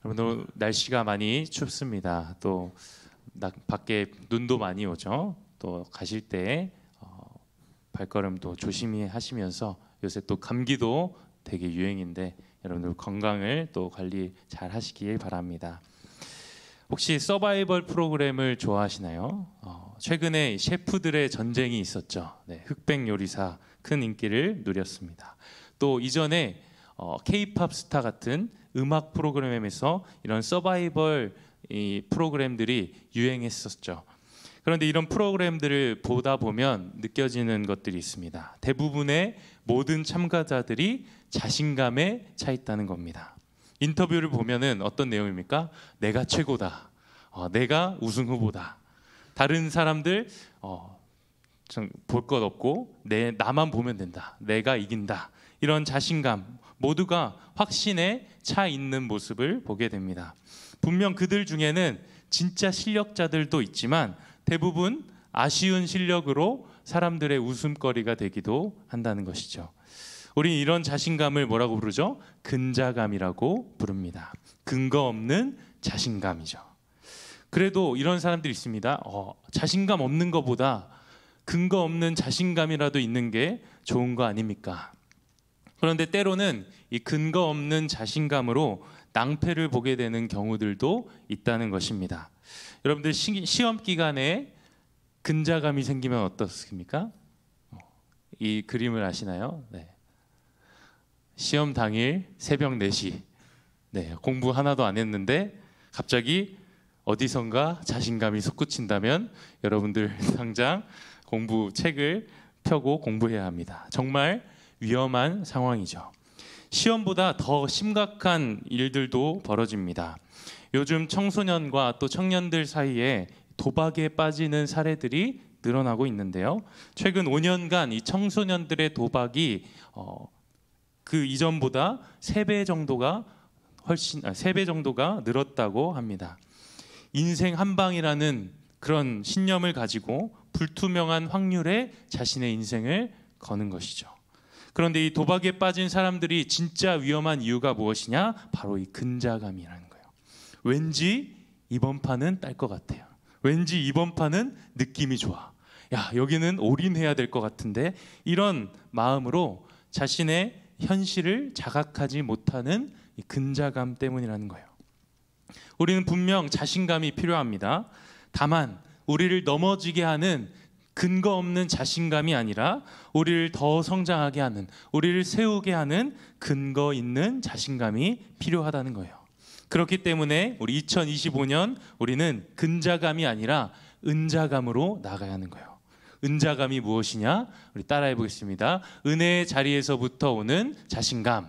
여러분 날씨가 많이 춥습니다. 또 밖에 눈도 많이 오죠. 또 가실 때 발걸음도 조심히 하시면서 요새 또 감기도 되게 유행인데 여러분들 건강을 또 관리 잘 하시길 바랍니다. 혹시 서바이벌 프로그램을 좋아하시나요? 최근에 셰프들의 전쟁이 있었죠. 네, 흑백 요리사 큰 인기를 누렸습니다. 또 이전에 K-팝 스타 같은 음악 프로그램에서 이런 서바이벌 프로그램들이 유행했었죠. 그런데 이런 프로그램들을 보다 보면 느껴지는 것들이 있습니다. 대부분의 모든 참가자들이 자신감에 차 있다는 겁니다. 인터뷰를 보면은 어떤 내용입니까? 내가 최고다. 내가 우승 후보다. 다른 사람들 볼 것 없고 나만 보면 된다. 내가 이긴다. 이런 자신감 모두가 확신에 차 있는 모습을 보게 됩니다. 분명 그들 중에는 진짜 실력자들도 있지만 대부분 아쉬운 실력으로 사람들의 웃음거리가 되기도 한다는 것이죠. 우리는 이런 자신감을 뭐라고 부르죠? 근자감이라고 부릅니다. 근거 없는 자신감이죠. 그래도 이런 사람들이 있습니다. 자신감 없는 것보다 근거 없는 자신감이라도 있는 게 좋은 거 아닙니까? 그런데 때로는 이 근거 없는 자신감으로 낭패를 보게 되는 경우들도 있다는 것입니다. 여러분들 시험 기간에 근자감이 생기면 어떻습니까? 이 그림을 아시나요? 네. 시험 당일 새벽 4시 공부 하나도 안 했는데 갑자기 어디선가 자신감이 솟구친다면 여러분들 당장 공부 책을 펴고 공부해야 합니다. 정말 위험한 상황이죠. 시험보다 더 심각한 일들도 벌어집니다. 요즘 청소년과 또 청년들 사이에 도박에 빠지는 사례들이 늘어나고 있는데요. 최근 5년간 이 청소년들의 도박이 그 이전보다 3배 정도가 3배 정도가 늘었다고 합니다. 인생 한 방이라는 그런 신념을 가지고 불투명한 확률에 자신의 인생을 거는 것이죠. 그런데 이 도박에 빠진 사람들이 진짜 위험한 이유가 무엇이냐? 바로 이 근자감이라는 거예요. 왠지 이번 판은 딸 것 같아요. 왠지 이번 판은 느낌이 좋아. 야, 여기는 올인해야 될 것 같은데, 이런 마음으로 자신의 현실을 자각하지 못하는 이 근자감 때문이라는 거예요. 우리는 분명 자신감이 필요합니다. 다만 우리를 넘어지게 하는 근거 없는 자신감이 아니라 우리를 더 성장하게 하는, 우리를 세우게 하는 근거 있는 자신감이 필요하다는 거예요. 그렇기 때문에 우리 2025년 우리는 근자감이 아니라 은자감으로 나가야 하는 거예요. 은자감이 무엇이냐? 우리 따라해 보겠습니다. 은혜의 자리에서부터 오는 자신감.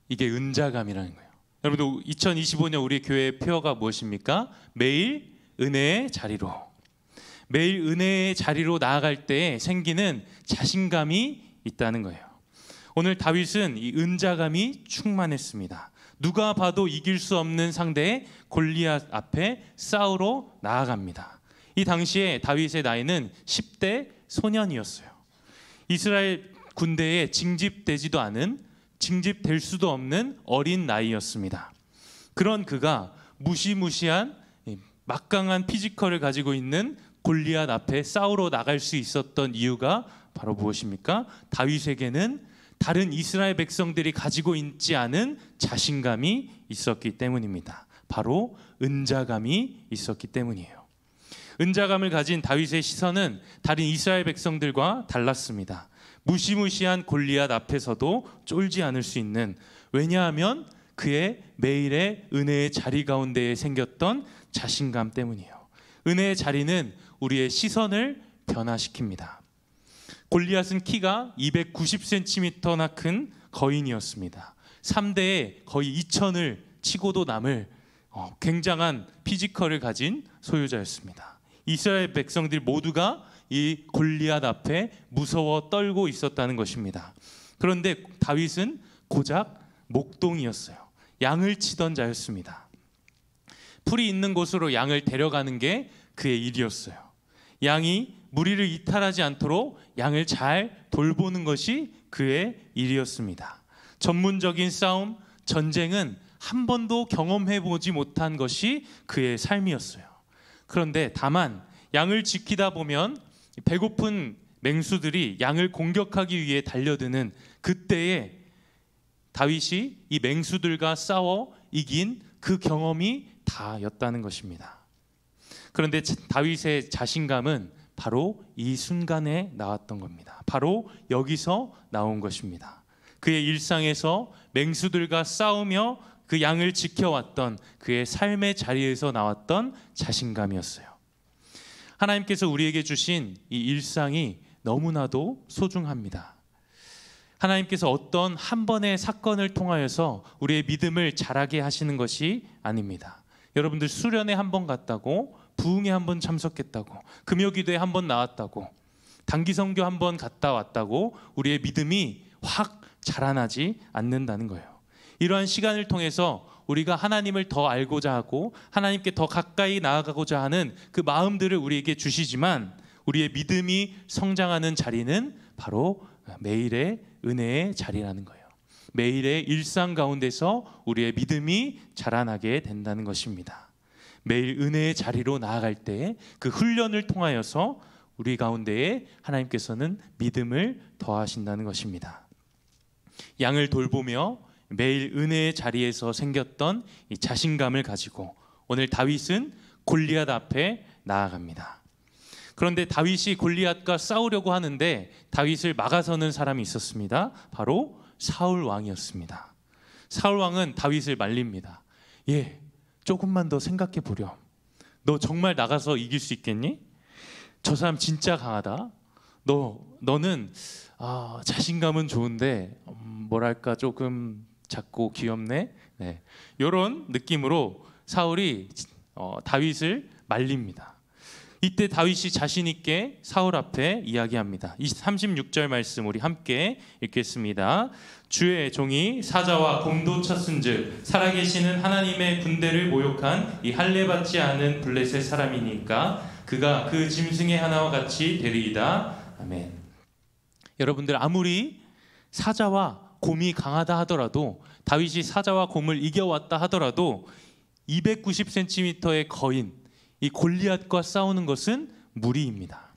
이게 은자감이라는 거예요. 여러분들 2025년 우리 교회의 표어가 무엇입니까? 매일 은혜의 자리로. 매일 은혜의 자리로 나아갈 때 생기는 자신감이 있다는 거예요. 오늘 다윗은 이 은자감이 충만했습니다. 누가 봐도 이길 수 없는 상대의 골리앗 앞에 싸우러 나아갑니다. 이 당시에 다윗의 나이는 10대 소년이었어요. 이스라엘 군대에 징집되지도 않은, 징집될 수도 없는 어린 나이였습니다. 그런 그가 무시무시한 막강한 피지컬을 가지고 있는 골리앗 앞에 싸우러 나갈 수 있었던 이유가 바로 무엇입니까? 다윗에게는 다른 이스라엘 백성들이 가지고 있지 않은 자신감이 있었기 때문입니다. 바로 은자감이 있었기 때문이에요. 은자감을 가진 다윗의 시선은 다른 이스라엘 백성들과 달랐습니다. 무시무시한 골리앗 앞에서도 쫄지 않을 수 있는, 왜냐하면 그의 매일의 은혜의 자리 가운데에 생겼던 자신감 때문이에요. 은혜의 자리는 우리의 시선을 변화시킵니다. 골리앗은 키가 290cm나 큰 거인이었습니다. 3대에 거의 2000을 치고도 남을 굉장한 피지컬을 가진 소유자였습니다. 이스라엘 백성들 모두가 이 골리앗 앞에 무서워 떨고 있었다는 것입니다. 그런데 다윗은 고작 목동이었어요. 양을 치던 자였습니다. 풀이 있는 곳으로 양을 데려가는 게 그의 일이었어요. 양이 무리를 이탈하지 않도록 양을 잘 돌보는 것이 그의 일이었습니다. 전문적인 싸움, 전쟁은 한 번도 경험해 보지 못한 것이 그의 삶이었어요. 그런데 다만 양을 지키다 보면 배고픈 맹수들이 양을 공격하기 위해 달려드는 그때에 다윗이 이 맹수들과 싸워 이긴 그 경험이 다였다는 것입니다. 그런데 다윗의 자신감은 바로 이 순간에 나왔던 겁니다. 바로 여기서 나온 것입니다. 그의 일상에서 맹수들과 싸우며 그 양을 지켜왔던 그의 삶의 자리에서 나왔던 자신감이었어요. 하나님께서 우리에게 주신 이 일상이 너무나도 소중합니다. 하나님께서 어떤 한 번의 사건을 통하여서 우리의 믿음을 자라게 하시는 것이 아닙니다. 여러분들 수련회 한 번 갔다고, 부흥회 한 번 참석했다고, 금요기도에 한 번 나왔다고, 단기선교 한 번 갔다 왔다고 우리의 믿음이 확 자라나지 않는다는 거예요. 이러한 시간을 통해서 우리가 하나님을 더 알고자 하고 하나님께 더 가까이 나아가고자 하는 그 마음들을 우리에게 주시지만 우리의 믿음이 성장하는 자리는 바로 매일의 은혜의 자리라는 거예요. 매일의 일상 가운데서 우리의 믿음이 자라나게 된다는 것입니다. 매일 은혜의 자리로 나아갈 때 그 훈련을 통하여서 우리 가운데에 하나님께서는 믿음을 더하신다는 것입니다. 양을 돌보며 매일 은혜의 자리에서 생겼던 이 자신감을 가지고 오늘 다윗은 골리앗 앞에 나아갑니다. 그런데 다윗이 골리앗과 싸우려고 하는데 다윗을 막아서는 사람이 있었습니다. 바로 사울 왕이었습니다. 사울 왕은 다윗을 말립니다. 조금만 더 생각해 보렴. 너 정말 나가서 이길 수 있겠니? 저 사람 진짜 강하다. 너는 자신감은 좋은데 뭐랄까 조금 작고 귀엽네. 이런 느낌으로 사울이 다윗을 말립니다. 이때 다윗이 자신 있게 사울 앞에 이야기합니다. 36절 말씀 우리 함께 읽겠습니다. 주의 종이 사자와 곰도 쳤은즉 살아계시는 하나님의 군대를 모욕한 이 할례 받지 않은 블레셋 사람이니까 그가 그 짐승의 하나와 같이 되리이다. 아멘. 여러분들 아무리 사자와 곰이 강하다 하더라도 다윗이 사자와 곰을 이겨왔다 하더라도 290cm의 거인 이 골리앗과 싸우는 것은 무리입니다.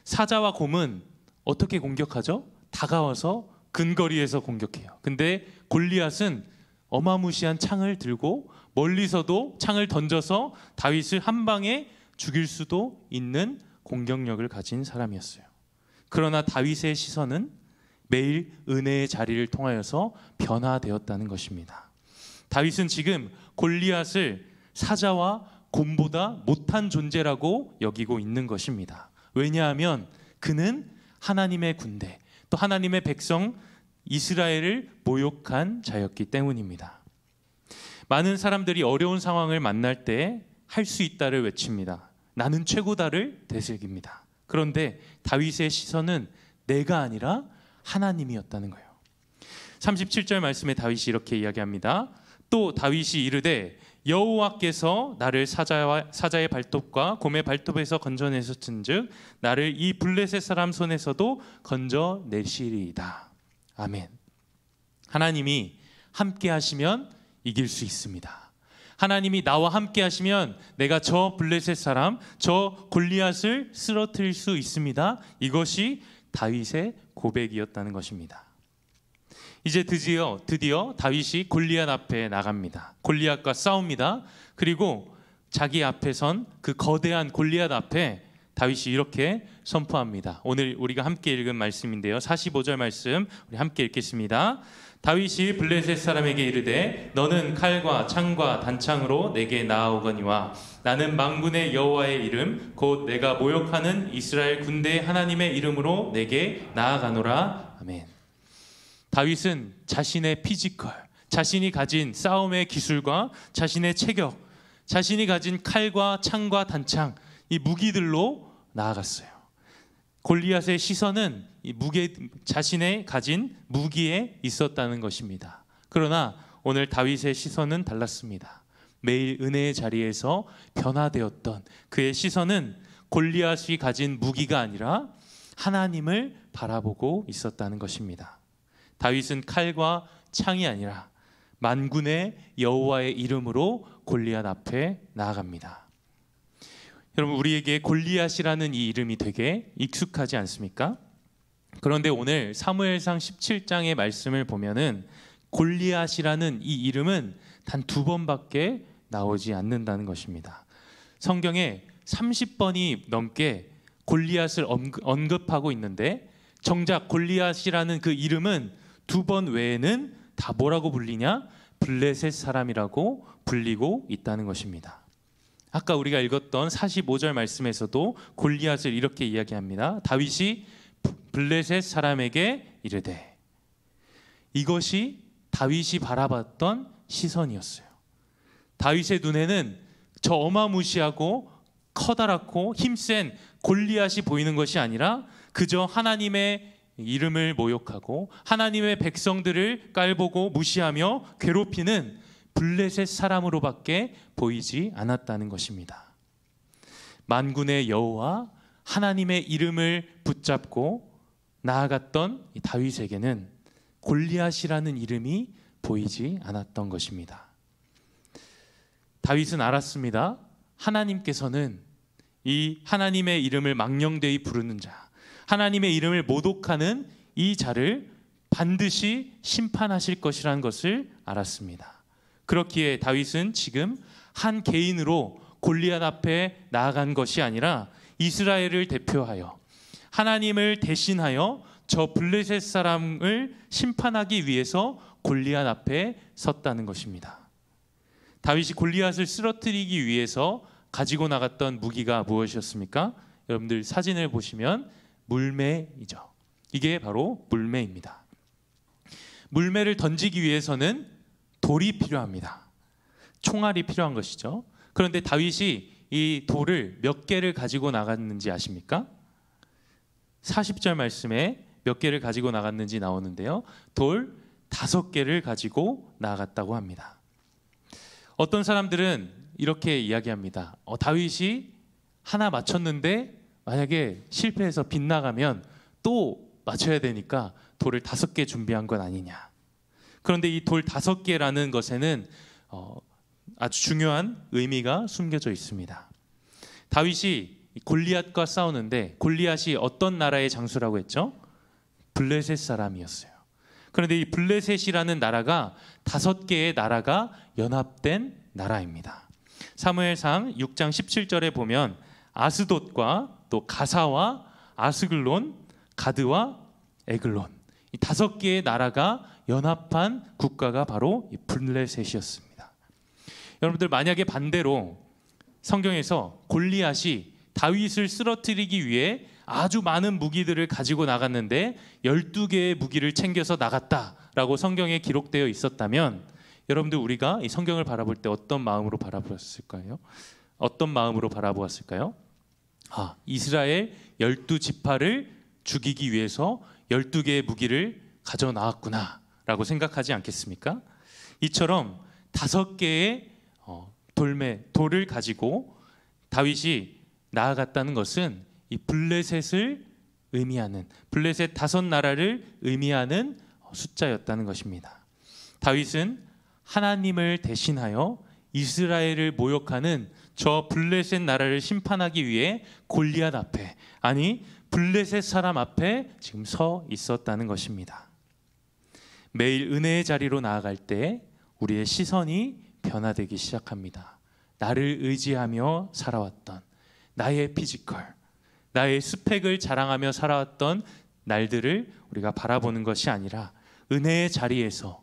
사자와 곰은 어떻게 공격하죠? 다가와서 근거리에서 공격해요. 근데 골리앗은 어마무시한 창을 들고 멀리서도 창을 던져서 다윗을 한 방에 죽일 수도 있는 공격력을 가진 사람이었어요. 그러나 다윗의 시선은 매일 은혜의 자리를 통하여서 변화되었다는 것입니다. 다윗은 지금 골리앗을 사자와 곰보다 못한 존재라고 여기고 있는 것입니다. 왜냐하면 그는 하나님의 군대, 또 하나님의 백성 이스라엘을 모욕한 자였기 때문입니다. 많은 사람들이 어려운 상황을 만날 때 할 수 있다를 외칩니다. 나는 최고다를 되새깁니다. 그런데 다윗의 시선은 내가 아니라 하나님이었다는 거예요. 37절 말씀에 다윗이 이렇게 이야기합니다. 또 다윗이 이르되 여호와께서 나를 사자의 발톱과 곰의 발톱에서 건져내셨은즉 나를 이 블레셋 사람 손에서도 건져내시리이다. 아멘. 하나님이 함께 하시면 이길 수 있습니다. 하나님이 나와 함께 하시면 내가 저 블레셋 사람, 저 골리앗을 쓰러뜨릴 수 있습니다. 이것이 다윗의 고백이었다는 것입니다. 이제 드디어 다윗이 골리앗 앞에 나갑니다. 골리앗과 싸웁니다. 그리고 자기 앞에 선 그 거대한 골리앗 앞에 다윗이 이렇게 선포합니다. 오늘 우리가 함께 읽은 말씀인데요. 45절 말씀 우리 함께 읽겠습니다. 다윗이 블레셋 사람에게 이르되 너는 칼과 창과 단창으로 내게 나아오거니와 나는 만군의 여호와의 이름 곧 내가 모욕하는 이스라엘 군대의 하나님의 이름으로 내게 나아가노라. 아멘. 다윗은 자신의 피지컬, 자신이 가진 싸움의 기술과 자신의 체격, 자신이 가진 칼과 창과 단창, 이 무기들로 나아갔어요. 골리앗의 시선은 이 자신의 가진 무기에 있었다는 것입니다. 그러나 오늘 다윗의 시선은 달랐습니다. 매일 은혜의 자리에서 변화되었던 그의 시선은 골리앗이 가진 무기가 아니라 하나님을 바라보고 있었다는 것입니다. 다윗은 칼과 창이 아니라 만군의 여호와의 이름으로 골리앗 앞에 나아갑니다. 여러분, 우리에게 골리앗이라는 이 이름이 되게 익숙하지 않습니까? 그런데 오늘 사무엘상 17장의 말씀을 보면은 골리앗이라는 이 이름은 단 2번밖에 나오지 않는다는 것입니다. 성경에 30번이 넘게 골리앗을 언급하고 있는데 정작 골리앗이라는 그 이름은 2번 외에는 다 뭐라고 불리냐? 블레셋 사람이라고 불리고 있다는 것입니다. 아까 우리가 읽었던 45절 말씀에서도 골리앗을 이렇게 이야기합니다. 다윗이 블레셋 사람에게 이르되. 이것이 다윗이 바라봤던 시선이었어요. 다윗의 눈에는 저 어마무시하고 커다랗고 힘센 골리앗이 보이는 것이 아니라 그저 하나님의 이름을 모욕하고 하나님의 백성들을 깔보고 무시하며 괴롭히는 블레셋 사람으로밖에 보이지 않았다는 것입니다. 만군의 여호와 하나님의 이름을 붙잡고 나아갔던 이 다윗에게는 골리앗이라는 이름이 보이지 않았던 것입니다. 다윗은 알았습니다. 하나님께서는 이 하나님의 이름을 망령되이 부르는 자, 하나님의 이름을 모독하는 이 자를 반드시 심판하실 것이라는 것을 알았습니다. 그렇기에 다윗은 지금 한 개인으로 골리앗 앞에 나아간 것이 아니라 이스라엘을 대표하여 하나님을 대신하여 저 블레셋 사람을 심판하기 위해서 골리앗 앞에 섰다는 것입니다. 다윗이 골리앗을 쓰러뜨리기 위해서 가지고 나갔던 무기가 무엇이었습니까? 여러분들 사진을 보시면 물매이죠. 이게 바로 물매입니다. 물매를 던지기 위해서는 돌이 필요합니다. 총알이 필요한 것이죠. 그런데 다윗이 이 돌을 몇 개를 가지고 나갔는지 아십니까? 40절 말씀에 몇 개를 가지고 나갔는지 나오는데요. 돌 5개를 가지고 나갔다고 합니다. 어떤 사람들은 이렇게 이야기합니다. 다윗이 하나 맞췄는데 만약에 실패해서 빗나가면 또 맞춰야 되니까 돌을 5개 준비한 건 아니냐. 그런데 이 돌 5개라는 것에는 아주 중요한 의미가 숨겨져 있습니다. 다윗이 골리앗과 싸우는데 골리앗이 어떤 나라의 장수라고 했죠? 블레셋 사람이었어요. 그런데 이 블레셋이라는 나라가 5개의 나라가 연합된 나라입니다. 사무엘상 6장 17절에 보면 아스돗과 또 가사와 아스글론, 가드와 에글론, 이 5개의 나라가 연합한 국가가 바로 이 블레셋이었습니다. 여러분들, 만약에 반대로 성경에서 골리앗이 다윗을 쓰러뜨리기 위해 아주 많은 무기들을 가지고 나갔는데 12개의 무기를 챙겨서 나갔다라고 성경에 기록되어 있었다면 여러분들, 우리가 이 성경을 바라볼 때 어떤 마음으로 바라보았을까요? 어떤 마음으로 바라보았을까요? 이스라엘 12지파를 죽이기 위해서 12개의 무기를 가져 나왔구나 라고 생각하지 않겠습니까? 이처럼 5개의 돌을 가지고 다윗이 나아갔다는 것은 이 블레셋을 의미하는, 블레셋 5나라를 의미하는 숫자였다는 것입니다. 다윗은 하나님을 대신하여 이스라엘을 모욕하는 저 블레셋 나라를 심판하기 위해 골리앗 앞에, 아니 블레셋 사람 앞에 지금 서 있었다는 것입니다. 매일 은혜의 자리로 나아갈 때 우리의 시선이 변화되기 시작합니다. 나를 의지하며 살아왔던 나의 피지컬, 나의 스펙을 자랑하며 살아왔던 날들을 우리가 바라보는 것이 아니라 은혜의 자리에서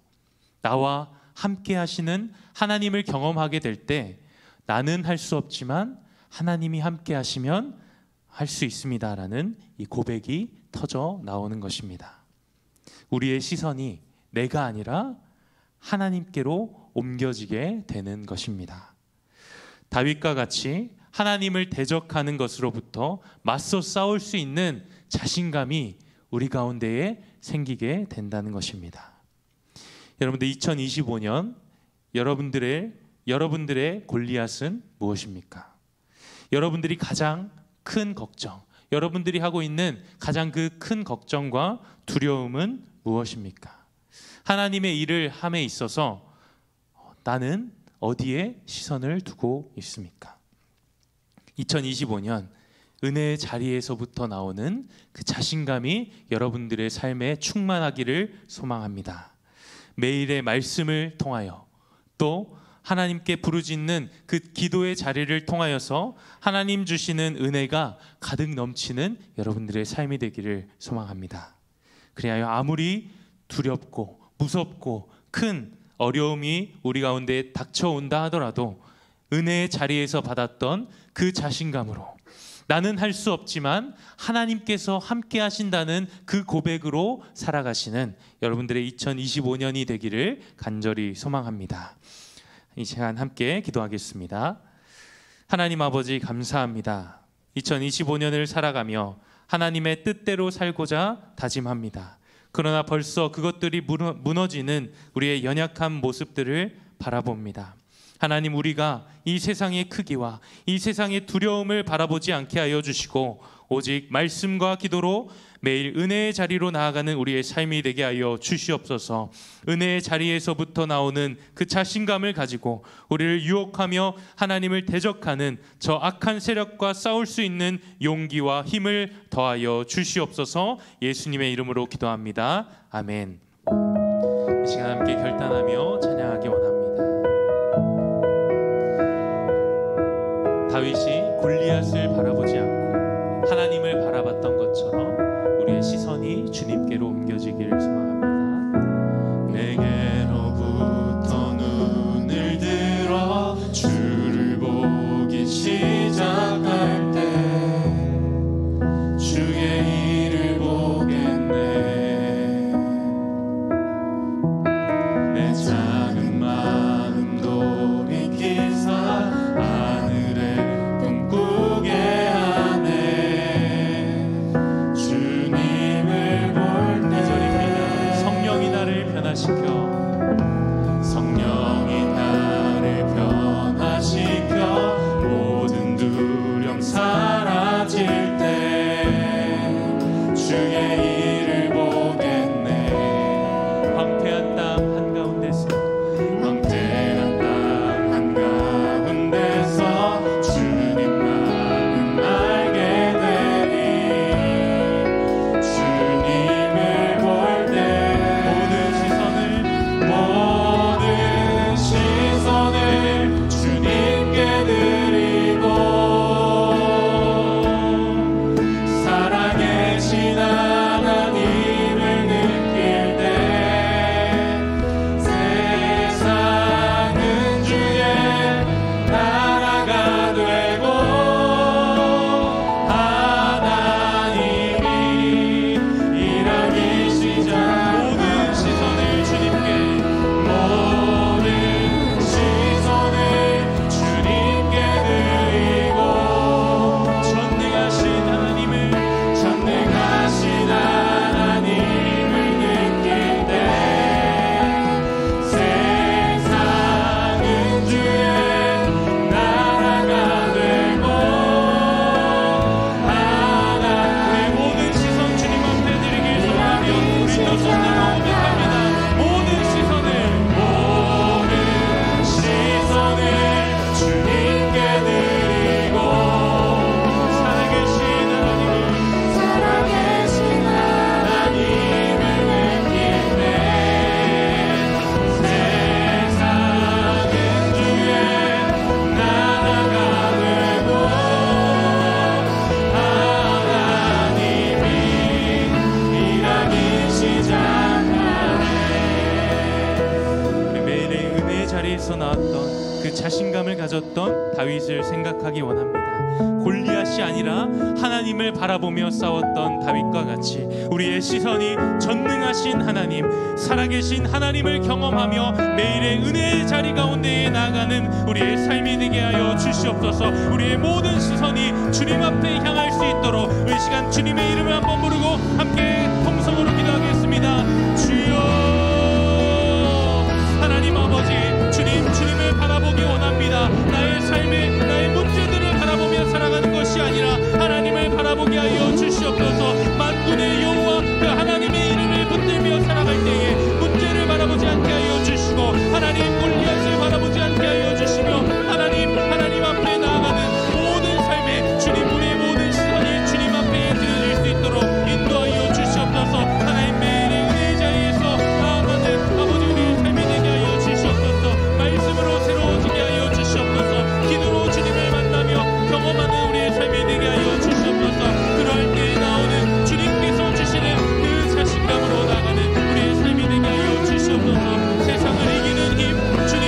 나와 함께 하시는 하나님을 경험하게 될 때 나는 할 수 없지만 하나님이 함께 하시면 할 수 있습니다라는 이 고백이 터져 나오는 것입니다. 우리의 시선이 내가 아니라 하나님께로 옮겨지게 되는 것입니다. 다윗과 같이 하나님을 대적하는 것으로부터 맞서 싸울 수 있는 자신감이 우리 가운데에 생기게 된다는 것입니다. 여러분들, 2025년 여러분들의 골리앗은 무엇입니까? 여러분들이 가장 큰 걱정, 여러분들이 하고 있는 가장 그 큰 걱정과 두려움은 무엇입니까? 하나님의 일을 함에 있어서 나는 어디에 시선을 두고 있습니까? 2025년 은혜의 자리에서부터 나오는 그 자신감이 여러분들의 삶에 충만하기를 소망합니다. 매일의 말씀을 통하여 또 하나님께 부르짖는 그 기도의 자리를 통하여서 하나님 주시는 은혜가 가득 넘치는 여러분들의 삶이 되기를 소망합니다. 그리하여 아무리 두렵고 무섭고 큰 어려움이 우리 가운데 닥쳐온다 하더라도 은혜의 자리에서 받았던 그 자신감으로 나는 할 수 없지만 하나님께서 함께 하신다는 그 고백으로 살아가시는 여러분들의 2025년이 되기를 간절히 소망합니다. 이 시간 함께 기도하겠습니다. 하나님 아버지 감사합니다. 2025년을 살아가며 하나님의 뜻대로 살고자 다짐합니다. 그러나 벌써 그것들이 무너지는 우리의 연약한 모습들을 바라봅니다. 하나님, 우리가 이 세상의 크기와 이 세상의 두려움을 바라보지 않게 하여 주시고 오직 말씀과 기도로 매일 은혜의 자리로 나아가는 우리의 삶이 되게 하여 주시옵소서. 은혜의 자리에서부터 나오는 그 자신감을 가지고 우리를 유혹하며 하나님을 대적하는 저 악한 세력과 싸울 수 있는 용기와 힘을 더하여 주시옵소서. 예수님의 이름으로 기도합니다. 아멘. 이 시간 함께 결단하며 찬양하기 원합니다. 다윗이 골리앗을 바라보지 않고 하나님을 바라봤던 것처럼 우리의 시선이 주님께로 옮겨지기를 소망합니다. 내게로부터 눈을 들어 주를 보기 시작할 때 주의 일을 보겠네. 내 작은 마음 돌이키사 하늘에 꿈꾸게 하네. 주님을 볼 때 성령이 나를 변화시켜 성령이 나를 변화시켜 모든 두려움 사라질 때 주의 일을 보겠네. 황폐한 땅 한가운데서 황폐한 땅 한가운데서 주님 마음 알게 되리. 주님을 볼 때 모든 시선을 주님께 드리고 살아계신 하나님을 느낄 때 세상은 주의 나라가 되고 하나님이 일하기 시작. 모든 시선을 주님께 모든 시선을 주님께 드리고 전능하신 하나님을 느낄 때 세상은 주의 나라가 되고 우리의 모든 시선 주님 앞에 드리길 소망하며 우리 또 손들고 고백합니다. 모든 시선을 주님께 드리고 살아계신 하나님을 느낄 때 세상은 주의 나라가 되고 하나님이 일하기 시작하네. 우리 매일의 은혜의 자리에서 나왔던 그 자신감을 가졌던 다윗을 생각하기 원합니다. 골리앗이 아니라 하나님을 바라보며 싸웠던 다윗과 같이 우리의 시선이 전능하신 하나님, 살아계신 하나님을 경험하며 매일의 은혜의 자리 가운데에 나아가는 우리의 삶이 되게 하여 주시옵소서. 우리의 모든 시선이 주님 앞에 향할 수 있도록 이 시간 주님의 이름을 한번 부르고 함께 통성으로 기도하겠습니다. 주여 하나님 아버지, 주님을 바라보기 원합니다. 나의 삶에 나의 문제들을 바라보며 살아가는 것이 아니라 하나님을 바라보게 하여 주시옵소서. 만군의 여호와 그 하나님의 이름을 붙들며 살아갈 때에 문제를 바라 하나님 골리앗을 바라보지 않게 하여 주시며 하나님 앞에 나아가는 모든 삶에 주님 우리의 모든 시선이 주님 앞에 드려질 수 있도록 인도하여 주시옵소서. 하나님 매일의 은혜의 자리에서 나아가는 아버지 우리의 삶이 되게 하여 주시옵소서. 말씀으로 새로워지게 하여 주시옵소서. 기도로 주님을 만나며 경험하는 우리의 삶이 되게 하여 주시옵소서. 그럴 때 나오는 주님께서 주시는 그 자신감으로 나가는 우리의 삶이 되게 하여 주시옵소서. 세상을 이기는 힘 주님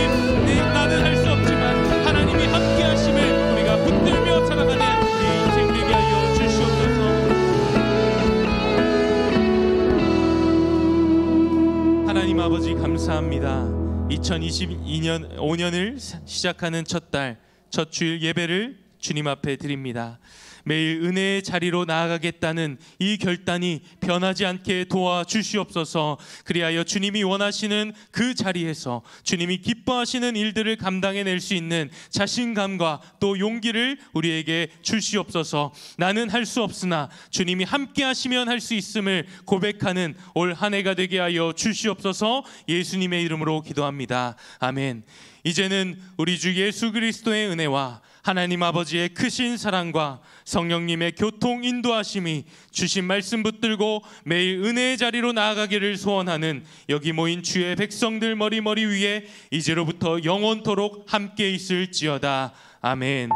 나는 할 수 없지만 하나님이 함께 하심을 우리가 붙들며 살아가는 우리 인생 되게 하여 주시옵소서. 하나님 아버지 감사합니다. 2022년 5년을 시작하는 첫 달, 첫 주일 예배를 주님 앞에 드립니다. 매일 은혜의 자리로 나아가겠다는 이 결단이 변하지 않게 도와주시옵소서. 그리하여 주님이 원하시는 그 자리에서 주님이 기뻐하시는 일들을 감당해낼 수 있는 자신감과 또 용기를 우리에게 주시옵소서. 나는 할 수 없으나 주님이 함께 하시면 할 수 있음을 고백하는 올 한 해가 되게 하여 주시옵소서. 예수님의 이름으로 기도합니다. 아멘. 이제는 우리 주 예수 그리스도의 은혜와 하나님 아버지의 크신 사랑과 성령님의 교통 인도하심이 주신 말씀 붙들고 매일 은혜의 자리로 나아가기를 소원하는 여기 모인 주의 백성들 머리 위에 이제로부터 영원토록 함께 있을지어다. 아멘.